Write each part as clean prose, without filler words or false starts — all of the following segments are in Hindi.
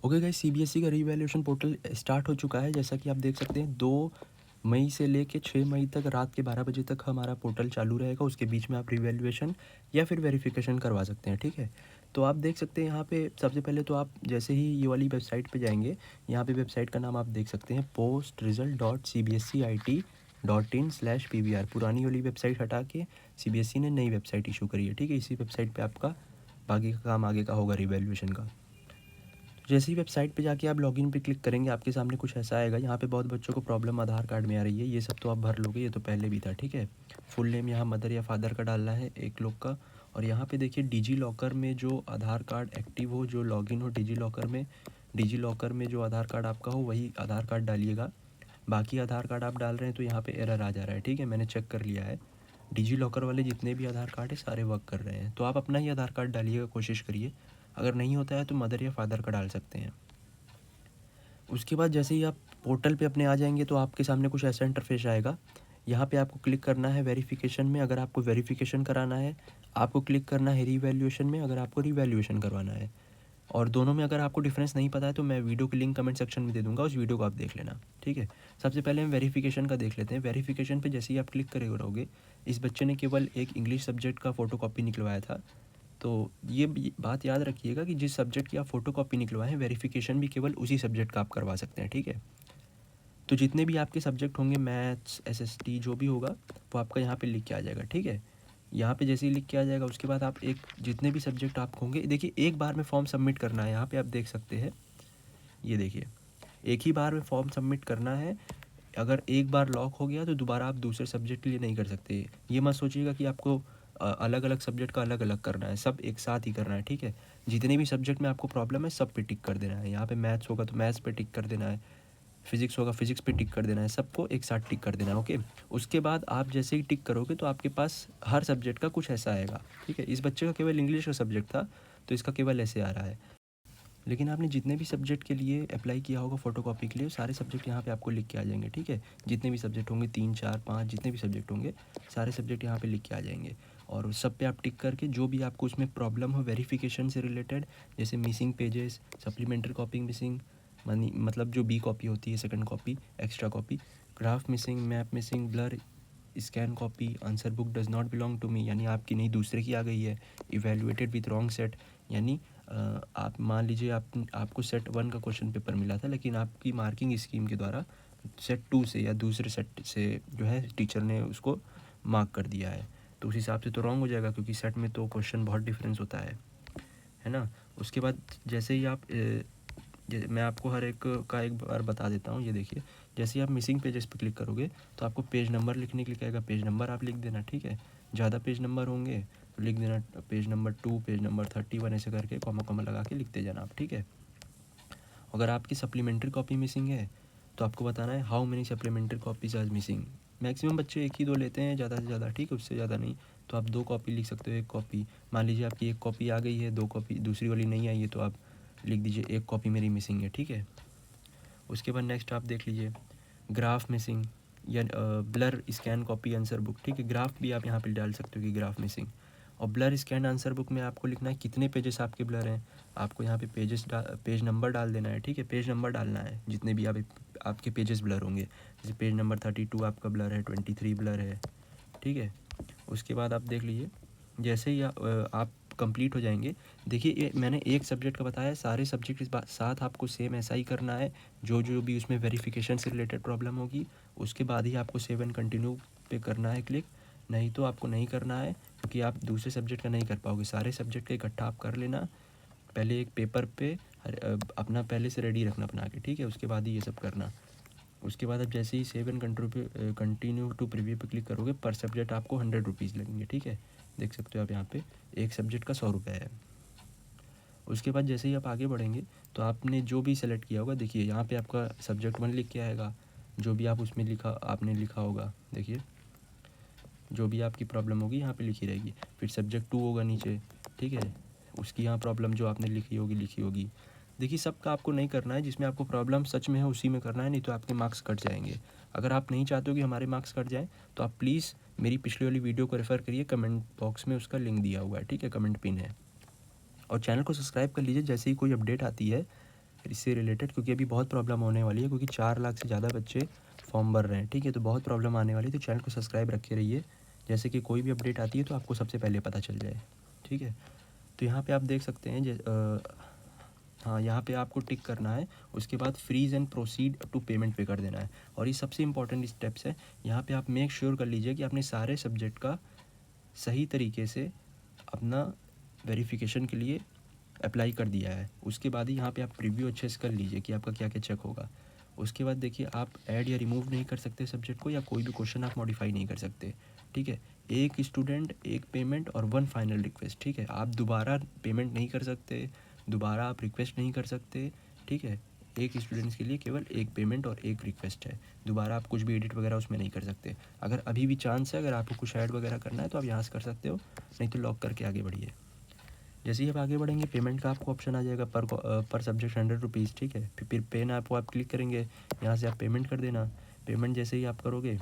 ओके गाइस, सीबीएसई का रीवैल्यूएशन पोर्टल स्टार्ट हो चुका है। जैसा कि आप देख सकते हैं 2 मई से लेके 6 मई तक रात के 12 बजे तक हमारा पोर्टल चालू रहेगा। उसके बीच में आप रीवैल्यूएशन या फिर वेरिफिकेशन करवा सकते हैं, ठीक है। तो आप देख सकते हैं यहाँ पे सबसे पहले तो आप जैसे ही ये वाली वेबसाइट पे जाएंगे, यहाँ पे वेबसाइट का नाम आप देख सकते हैं postresult.cbscit.in/pvr। पुरानी वाली वेबसाइट हटा के सीबीएसई ने नई वेबसाइट इशू करी है, ठीक है। इसी वेबसाइट पे आपका बाकी का काम आगे का होगा रीवैल्यूएशन का। जैसे ही वेबसाइट पे जाके आप लॉगिन पे क्लिक करेंगे, आपके सामने कुछ ऐसा आएगा। यहाँ पे बहुत बच्चों को प्रॉब्लम आधार कार्ड में आ रही है। ये सब तो आप भर लोगे, ये तो पहले भी था, ठीक है। फुल नेम यहाँ मदर या फादर का डालना है एक लोग का। और यहाँ पे देखिए डिजी लॉकर में जो आधार कार्ड एक्टिव हो, जो लॉगिन हो डिजी लॉकर में जो आधार कार्ड आपका हो वही आधार कार्ड डालिएगा। बाकी आधार कार्ड आप डाल रहे हैं तो यहाँ पे एरर आ जा रहा है, ठीक है। मैंने चेक कर लिया है, डिजी लॉकर वाले जितने भी आधार कार्ड है सारे वर्क कर रहे हैं। तो आप अपना ही आधार कार्ड डालिएगा, कोशिश करिए। अगर नहीं होता है तो मदर या फादर का डाल सकते हैं। उसके बाद जैसे ही आप पोर्टल पे अपने आ जाएंगे तो आपके सामने कुछ ऐसा इंटरफेस आएगा। यहाँ पे आपको क्लिक करना है वेरिफिकेशन में, अगर आपको वेरिफिकेशन कराना है। आपको क्लिक करना है रीवैल्यूएशन में, अगर आपको रीवैल्यूएशन करवाना है। और दोनों में अगर आपको डिफरेंस नहीं पता है तो मैं वीडियो की लिंक कमेंट सेक्शन में दे दूंगा, उस वीडियो को आप देख लेना, ठीक है। सबसे पहले हम वेरिफिकेशन का देख लेते हैं। वेरिफिकेशन पे जैसे ही आप क्लिक करे रहोगे, इस बच्चे ने केवल एक इंग्लिश सब्जेक्ट का फ़ोटोकॉपी निकलवाया था। तो ये बात याद रखिएगा कि जिस सब्जेक्ट की आप फ़ोटोकॉपी निकलवाएं, वेरिफिकेशन भी केवल उसी सब्जेक्ट का आप करवा सकते हैं, ठीक है। तो जितने भी आपके सब्जेक्ट होंगे, मैथ्स, एसएसटी जो भी होगा, वो आपका यहाँ पे लिख के आ जाएगा, ठीक है। यहाँ पे जैसे ही लिख के आ जाएगा उसके बाद आप एक जितने भी सब्जेक्ट आप होंगे, देखिए एक बार में फॉर्म सबमिट करना है। यहाँ पे आप देख सकते हैं, ये देखिए एक ही बार में फॉर्म सबमिट करना है। अगर एक बार लॉक हो गया तो दोबारा आप दूसरे सब्जेक्ट के लिए नहीं कर सकते। ये मत सोचिएगा कि आपको अलग अलग सब्जेक्ट का अलग अलग करना है, सब एक साथ ही करना है, ठीक है। जितने भी सब्जेक्ट में आपको प्रॉब्लम है सब पे टिक कर देना है। यहाँ पे मैथ्स होगा तो मैथ्स पे टिक कर देना है, फिजिक्स होगा फिजिक्स पे टिक कर देना है, सबको एक साथ टिक कर देना है, ओके। उसके बाद आप जैसे ही टिक करोगे तो आपके पास हर सब्जेक्ट का कुछ ऐसा आएगा, ठीक है। इस बच्चे का केवल इंग्लिश का सब्जेक्ट था तो इसका केवल ऐसे आ रहा है। लेकिन आपने जितने भी सब्जेक्ट के लिए अप्लाई किया होगा फ़ोटोकॉपी के लिए, सारे सब्जेक्ट यहाँ पे आपको लिख के आ जाएंगे, ठीक है। जितने भी सब्जेक्ट होंगे 3 4 5 जितने भी सब्जेक्ट होंगे, सारे सब्जेक्ट यहाँ पे लिख के आ जाएंगे। और उस सब पे आप टिक करके जो भी आपको उसमें प्रॉब्लम हो वेरिफिकेशन से रिलेटेड, जैसे missing pages, supplementary copy missing, मनी मतलब जो बी कॉपी होती है, second copy, extra copy, graph missing, map missing, blur, scan copy, answer book does not belong to me यानी आपकी नहीं दूसरे की आ गई है, इवेल्युएटेड विथ रॉन्ग सेट यानी आप मान लीजिए आपको सेट 1 का क्वेश्चन पेपर मिला था, लेकिन आपकी मार्किंग स्कीम के द्वारा सेट 2 से या दूसरे सेट से जो है टीचर ने उसको मार्क कर दिया है। तो उस हिसाब से तो रॉन्ग हो जाएगा, क्योंकि सेट में तो क्वेश्चन बहुत डिफरेंस होता है ना। उसके बाद जैसे ही आप मैं आपको हर एक का एक बार बता देता हूँ। ये देखिए, जैसे ही आप मिसिंग पेजेस पे क्लिक करोगे तो आपको पेज नंबर लिखने के लिए कहेगा, पेज नंबर आप लिख देना, ठीक है। ज़्यादा पेज नंबर होंगे तो लिख देना पेज नंबर 2, पेज नंबर 31, ऐसे करके कॉमा कॉमा लगा के लिखते जाना आप, ठीक है। अगर आपकी सप्लीमेंट्री कॉपी मिसिंग है तो आपको बताना है how many supplementary copies are missing. Maximum बच्चे एक ही दो लेते हैं, ज़्यादा से ज़्यादा, ठीक है, उससे ज़्यादा नहीं। तो आप 2 कॉपी लिख सकते हो, 1 कॉपी। मान लीजिए आपकी 1 कॉपी आ गई है, 2 कॉपी दूसरी वाली नहीं आई है, तो आप लिख दीजिए 1 कॉपी मेरी मिसिंग है, ठीक है। उसके बाद नेक्स्ट आप देख लीजिए ग्राफ मिसिंग या blur scan copy answer book, ठीक है। ग्राफ भी आप यहाँ पे डाल सकते हो कि ग्राफ मिसिंग। और ब्लर स्कैन आंसर बुक में आपको लिखना है कितने पेजेस आपके ब्लर हैं। आपको यहाँ पे पेज नंबर डाल देना है, ठीक है। पेज नंबर डालना है जितने भी आपके पेजेस ब्लर होंगे। जैसे पेज नंबर 32 आपका ब्लर है, 23 ब्लर है, ठीक है। उसके बाद आप देख लीजिए जैसे ही आप कंप्लीट हो जाएंगे। देखिए ये मैंने एक सब्जेक्ट का बताया, सारे सब्जेक्ट के साथ आपको सेम ऐसा ही करना है। जो जो भी उसमें वेरिफिकेशन से रिलेटेड प्रॉब्लम होगी उसके बाद ही आपको सेव एंड कंटिन्यू पे करना है क्लिक, नहीं तो आपको नहीं करना है, क्योंकि आप दूसरे सब्जेक्ट का नहीं कर पाओगे। सारे सब्जेक्ट का इकट्ठा आप कर लेना पहले एक पेपर पे, अपना पहले से रेडी रखना बना के, ठीक है। उसके बाद ही ये सब करना। उसके बाद आप जैसे ही save and continue to preview पे क्लिक करोगे, पर सब्जेक्ट आपको 100 रुपीज़ लगेंगे, ठीक है। देख सकते हो आप यहाँ पे एक सब्जेक्ट का 100 रुपये है। उसके बाद जैसे ही आप आगे बढ़ेंगे तो आपने जो भी सेलेक्ट किया होगा, देखिए यहाँ पे आपका सब्जेक्ट 1 लिख के आएगा। जो भी आप उसमें आपने लिखा होगा, देखिए जो भी आपकी प्रॉब्लम होगी यहाँ पे लिखी रहेगी। फिर सब्जेक्ट 2 होगा नीचे, ठीक है, उसकी यहाँ प्रॉब्लम जो आपने लिखी होगी। देखिए सबका आपको नहीं करना है, जिसमें आपको प्रॉब्लम सच में है उसी में करना है, नहीं तो आपके मार्क्स कट जाएंगे। अगर आप नहीं चाहते हो कि हमारे मार्क्स कट जाएँ तो आप प्लीज़ मेरी पिछली वाली वीडियो को रेफ़र करिए, कमेंट बॉक्स में उसका लिंक दिया हुआ है, ठीक है, कमेंट पिन है। और चैनल को सब्सक्राइब कर लीजिए, जैसे ही कोई अपडेट आती है इससे रिलेटेड, क्योंकि अभी बहुत प्रॉब्लम होने वाली है, क्योंकि 4 लाख से ज़्यादा बच्चे फॉर्म भर रहे हैं, ठीक है। तो बहुत प्रॉब्लम आने वाली है, तो चैनल को सब्सक्राइब रखे रहिए, जैसे कि कोई भी अपडेट आती है तो आपको सबसे पहले पता चल जाए, ठीक है। तो यहाँ पे आप देख सकते हैं हाँ, यहाँ पे आपको टिक करना है, उसके बाद freeze and proceed to payment पे कर देना है। और ये सबसे इंपॉर्टेंट स्टेप्स है, यहाँ पे आप मेक श्योर कर लीजिए कि आपने सारे सब्जेक्ट का सही तरीके से अपना वेरिफिकेशन के लिए अप्लाई कर दिया है। उसके बाद ही यहाँ पे आप प्रीव्यू अच्छे से कर लीजिए कि आपका क्या क्या चेक होगा। उसके बाद देखिए, आप ऐड या रिमूव नहीं कर सकते सब्जेक्ट को, या कोई भी क्वेश्चन आप मॉडिफाई नहीं कर सकते, ठीक है। एक स्टूडेंट, एक पेमेंट और 1 फाइनल रिक्वेस्ट, ठीक है। आप दोबारा पेमेंट नहीं कर सकते, दोबारा आप रिक्वेस्ट नहीं कर सकते, ठीक है। एक स्टूडेंट्स के लिए केवल एक पेमेंट और एक रिक्वेस्ट है, दोबारा आप कुछ भी एडिट वगैरह उसमें नहीं कर सकते। अगर अभी भी चांस है, अगर आपको कुछ ऐड वगैरह करना है तो आप यहाँ से कर सकते हो, नहीं तो लॉक करके आगे बढ़िए। जैसे ही आप आगे बढ़ेंगे, पेमेंट का आपको ऑप्शन आ जाएगा, पर सब्जेक्ट 100 रुपीज़, ठीक है। फिर पे ना आप क्लिक करेंगे, यहाँ से आप पेमेंट कर देना। पेमेंट जैसे ही आप करोगे,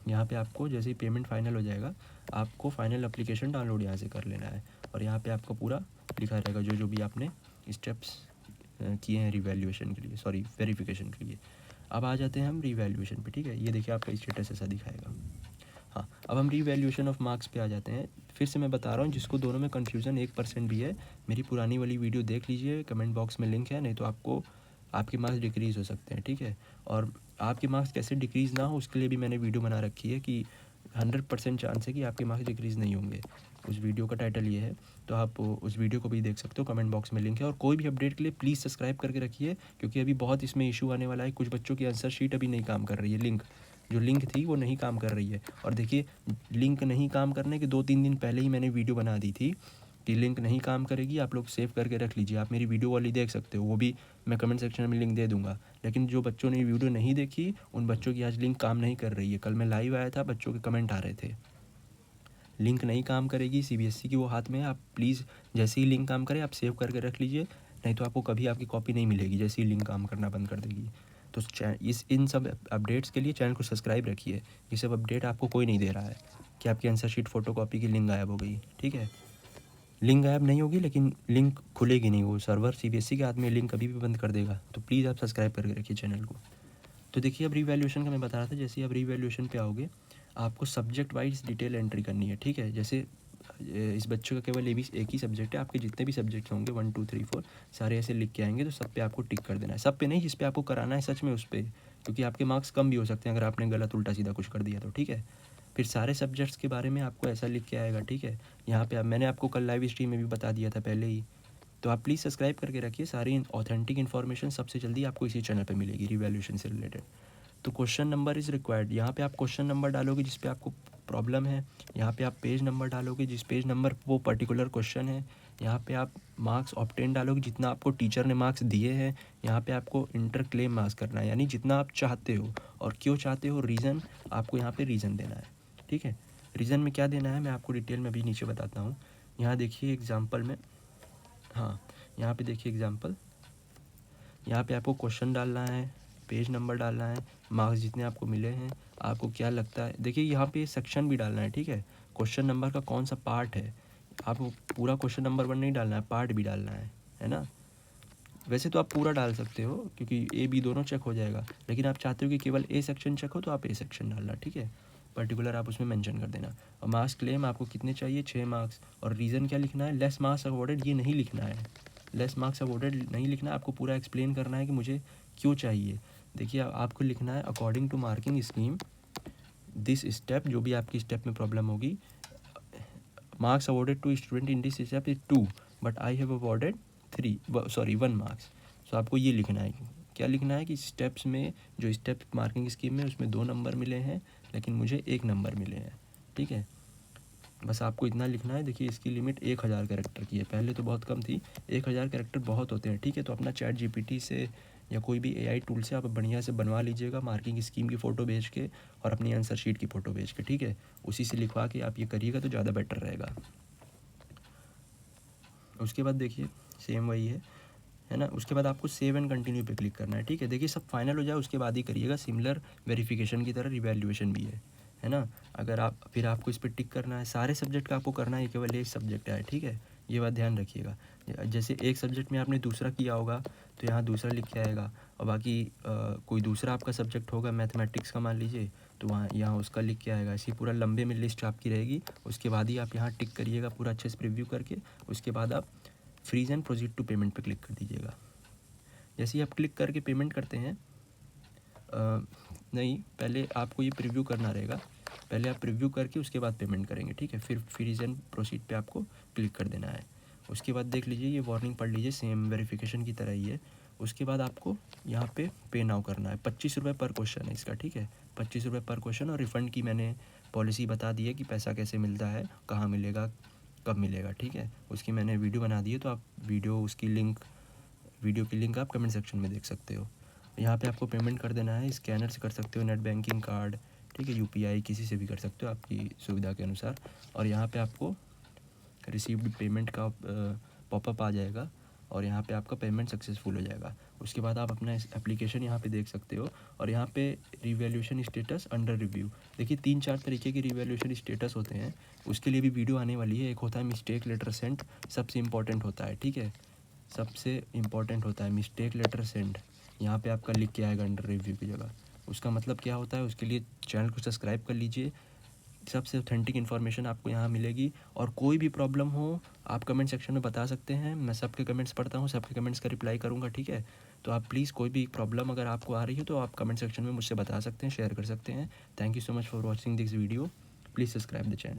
यहाँ पे आपको जैसे ही पेमेंट फाइनल हो जाएगा, आपको फाइनल एप्लीकेशन डाउनलोड यहाँ से कर लेना है, और यहाँ पे आपको पूरा लिखा रहेगा जो जो भी आपने स्टेप्स किए हैं रिवैल्यूएशन के लिए, सॉरी वेरिफिकेशन के लिए। अब आ जाते हैं हम रिवैल्यूएशन पे, ठीक है। ये देखिए आपका स्टेटस ऐसा दिखाएगा। हाँ, अब हम रीवैल्यूएशन ऑफ मार्क्स पे आ जाते हैं। फिर से मैं बता रहा हूँ, जिसको दोनों में कन्फ्यूज़न 1% भी है, मेरी पुरानी वाली वीडियो देख लीजिए, कमेंट बॉक्स में लिंक है, नहीं तो आपको आपके मार्क्स डिक्रीज़ हो सकते हैं, ठीक है। और आपके मार्क्स कैसे डिक्रीज़ ना हो, उसके लिए भी मैंने वीडियो बना रखी है कि 100% चांस है कि आपके मार्क्स डिक्रीज़ नहीं होंगे। उस वीडियो का टाइटल ये है, तो आप उस वीडियो को भी देख सकते हो, कमेंट बॉक्स में लिंक है। और कोई भी अपडेट के लिए प्लीज़ सब्सक्राइब करके रखिए, क्योंकि अभी बहुत इसमें इशू आने वाला है। कुछ बच्चों की आंसर शीट अभी नहीं काम कर रही है, जो लिंक थी वो नहीं काम कर रही है। और देखिए, लिंक नहीं काम करने के 2-3 दिन पहले ही मैंने वीडियो बना दी थी कि लिंक नहीं काम करेगी, आप लोग सेव करके रख लीजिए। आप मेरी वीडियो वाली देख सकते हो, वो भी मैं कमेंट सेक्शन में लिंक दे दूंगा। लेकिन जो बच्चों ने वीडियो नहीं देखी, उन बच्चों की आज लिंक काम नहीं कर रही है। कल मैं लाइव आया था, बच्चों के कमेंट आ रहे थे, लिंक नहीं काम करेगी, सीबीएसई की वो हाथ में है। आप प्लीज़ जैसे ही लिंक काम करे आप सेव करके रख लीजिए, नहीं तो आपको कभी आपकी कॉपी नहीं मिलेगी जैसे ही लिंक काम करना बंद कर देगी। तो इन सब अपडेट्स के लिए चैनल को सब्सक्राइब रखिए। ये सब अपडेट आपको कोई नहीं दे रहा है कि आपकी आंसर शीट फ़ोटोकॉपी की लिंक गायब हो गई, ठीक है। लिंक गायब नहीं होगी, लेकिन लिंक खुलेगी नहीं, वो सर्वर सीबीएसई के हाथ में, लिंक कभी भी बंद कर देगा। तो प्लीज़ आप सब्सक्राइब करके रखिए चैनल को। तो देखिए, अब रीवैल्यूएशन का मैं बता रहा था, जैसे ही आप रीवैल्यूएशन पे आओगे, आपको सब्जेक्ट वाइज डिटेल एंट्री करनी है, ठीक है। जैसे इस बच्चे का केवल एक ही सब्जेक्ट है, आपके जितने भी सब्जेक्ट होंगे 1 2 3 4 सारे ऐसे लिख के आएंगे, तो सब पे आपको टिक कर देना है। सब पे नहीं, जिस पे आपको कराना है सच में उस पे, क्योंकि आपके मार्क्स कम भी हो सकते हैं अगर आपने गलत उल्टा सीधा कुछ कर दिया तो, ठीक है। फिर सारे सब्जेक्ट्स के बारे में आपको ऐसा लिख के आएगा, ठीक है। यहाँ पे मैंने आपको कल लाइव स्ट्रीम में भी बता दिया था पहले ही। तो आप प्लीज़ सब्सक्राइब करके रखिए, सारी ऑथेंटिक इन्फॉर्मेशन सबसे जल्दी आपको इसी चैनल पे मिलेगी रिवैल्यूएशन से रिलेटेड। तो क्वेश्चन नंबर इज़ रिक्वायर्ड, यहाँ पे आप क्वेश्चन नंबर डालोगे जिस पे आपको प्रॉब्लम है, यहाँ पे आप पेज नंबर डालोगे जिस पेज नंबर वो पर्टिकुलर क्वेश्चन है, यहाँ पे आप मार्क्स ऑब्टेन डालोगे जितना आपको टीचर ने मार्क्स दिए हैं, यहाँ पे आपको इंटर क्लेम मार्क्स करना है, यानी जितना आप चाहते हो और क्यों चाहते हो, रीज़न आपको यहाँ पे रीज़न देना है, ठीक है। रीज़न में क्या देना है मैं आपको डिटेल में अभी नीचे बताता हूँ। यहाँ देखिए एग्जाम्पल में, हाँ यहाँ पे देखिए एग्जाम्पल, यहाँ पे आपको क्वेश्चन डालना है, पेज नंबर डालना है, मार्क्स जितने आपको मिले हैं, आपको क्या लगता है। देखिए यहाँ पे सेक्शन भी डालना है, ठीक है। क्वेश्चन नंबर का कौन सा पार्ट है, आपको पूरा क्वेश्चन नंबर 1 नहीं डालना है, पार्ट भी डालना है ना। वैसे तो आप पूरा डाल सकते हो क्योंकि ए बी दोनों चेक हो जाएगा, लेकिन आप चाहते हो कि केवल ए सेक्शन चेक हो तो आप ए सेक्शन डालना, ठीक है। पर्टिकुलर आप उसमें मेंशन कर देना। और मार्क्स क्लेम आपको कितने चाहिए, 6 मार्क्स। और रीज़न क्या लिखना है, लेस मार्क्स अवॉर्डेड, ये नहीं लिखना है, लेस मार्क्स अवॉर्डेड नहीं लिखना है, आपको पूरा एक्सप्लेन करना है कि मुझे क्यों चाहिए। देखिए आपको लिखना है according to marking scheme this step, जो भी आपकी स्टेप में प्रॉब्लम होगी, marks awarded to student in this step is 2 but I have awarded 1 marks. So आपको ये लिखना है, क्या लिखना है कि स्टेप्स में, जो स्टेप मार्किंग स्कीम में उसमें 2 नंबर मिले हैं लेकिन मुझे 1 नंबर मिले हैं, ठीक है। बस आपको इतना लिखना है। देखिए इसकी लिमिट 1000 कैरेक्टर की है, पहले तो बहुत कम थी, 1000 कैरेक्टर बहुत होते हैं, ठीक है। तो अपना चैट जीपीटी से या कोई भी एआई टूल से आप बढ़िया से बनवा लीजिएगा मार्किंग स्कीम की फ़ोटो भेज के और अपनी आंसर शीट की फ़ोटो भेज के, ठीक है। उसी से लिखवा के आप ये करिएगा तो ज़्यादा बेटर रहेगा। उसके बाद देखिए सेम वही है ना। उसके बाद आपको सेव एंड कंटिन्यू पे क्लिक करना है, ठीक है। देखिए सब फाइनल हो जाए उसके बाद ही करिएगा, सिमिलर वेरिफिकेशन की तरह रिवैल्यूएशन भी है ना। अगर आप फिर आपको इस पर टिक करना है, सारे सब्जेक्ट का आपको करना है, केवल एक सब्जेक्ट है, ठीक है। ये बात ध्यान रखिएगा। जैसे एक सब्जेक्ट में आपने दूसरा किया होगा तो यहाँ दूसरा लिख के आएगा, और बाकी कोई दूसरा आपका सब्जेक्ट होगा मैथमेटिक्स का मान लीजिए, तो वहाँ यहाँ उसका लिख के आएगा। ऐसी पूरा लंबे में लिस्ट आपकी रहेगी। उसके बाद ही आप यहाँ टिक करिएगा पूरा अच्छे से प्रीव्यू करके। उसके बाद आप freeze and proceed to payment पे क्लिक कर दीजिएगा। जैसे ही आप क्लिक करके पेमेंट करते हैं, नहीं, पहले आपको ये प्रीव्यू करना रहेगा। पहले आप प्रीव्यू करके उसके बाद पेमेंट करेंगे, ठीक है। फिर फ्रीज़ एंड प्रोसीड पे आपको क्लिक कर देना है। उसके बाद देख लीजिए, ये वार्निंग पढ़ लीजिए, सेम वेरिफिकेशन की तरह ही है। उसके बाद आपको यहाँ पे नाउ करना है। 25 रुपये पर क्वेश्चन है इसका, ठीक है। 25 रुपये पर क्वेश्चन। और रिफ़ंड की मैंने पॉलिसी बता दी है कि पैसा कैसे मिलता है, कहाँ मिलेगा, कब मिलेगा, ठीक है। उसकी मैंने वीडियो बना दी है, तो आप वीडियो की लिंक आप कमेंट सेक्शन में देख सकते हो। यहाँ पे आपको पेमेंट कर देना है। स्कैनर से कर सकते हो, नेट बैंकिंग, कार्ड, ठीक है, यूपीआई, किसी से भी कर सकते हो आपकी सुविधा के अनुसार। और यहाँ पे आपको रिसीव्ड पेमेंट का पॉपअप आ जाएगा, और यहाँ पे आपका पेमेंट सक्सेसफुल हो जाएगा। उसके बाद आप अपना एप्लीकेशन यहाँ पे देख सकते हो, और यहाँ पे रिवैल्यूएशन स्टेटस अंडर रिव्यू। देखिए 3-4 तरीके के रिवैल्यूएशन स्टेटस होते हैं, उसके लिए भी वीडियो आने वाली है। एक होता है मिस्टेक लेटर सेंड, सबसे इम्पॉर्टेंट होता है, ठीक है, सबसे इम्पॉर्टेंट होता है मिस्टेक लेटर सेंड। यहाँ पे आपका लिख के आएगा अंडर रिव्यू की जगह। उसका मतलब क्या होता है, उसके लिए चैनल को सब्सक्राइब कर लीजिए। सबसे ऑथेंटिक इन्फॉर्मेशन आपको यहाँ मिलेगी। और कोई भी प्रॉब्लम हो आप कमेंट सेक्शन में बता सकते हैं। मैं सबके कमेंट्स पढ़ता हूँ, सबके कमेंट्स का रिप्लाई करूँगा, ठीक है। तो आप प्लीज़ कोई भी प्रॉब्लम अगर आपको आ रही है तो आप कमेंट सेक्शन में मुझसे बता सकते हैं, शेयर कर सकते हैं। Thank you so much for watching this video. Please subscribe the channel.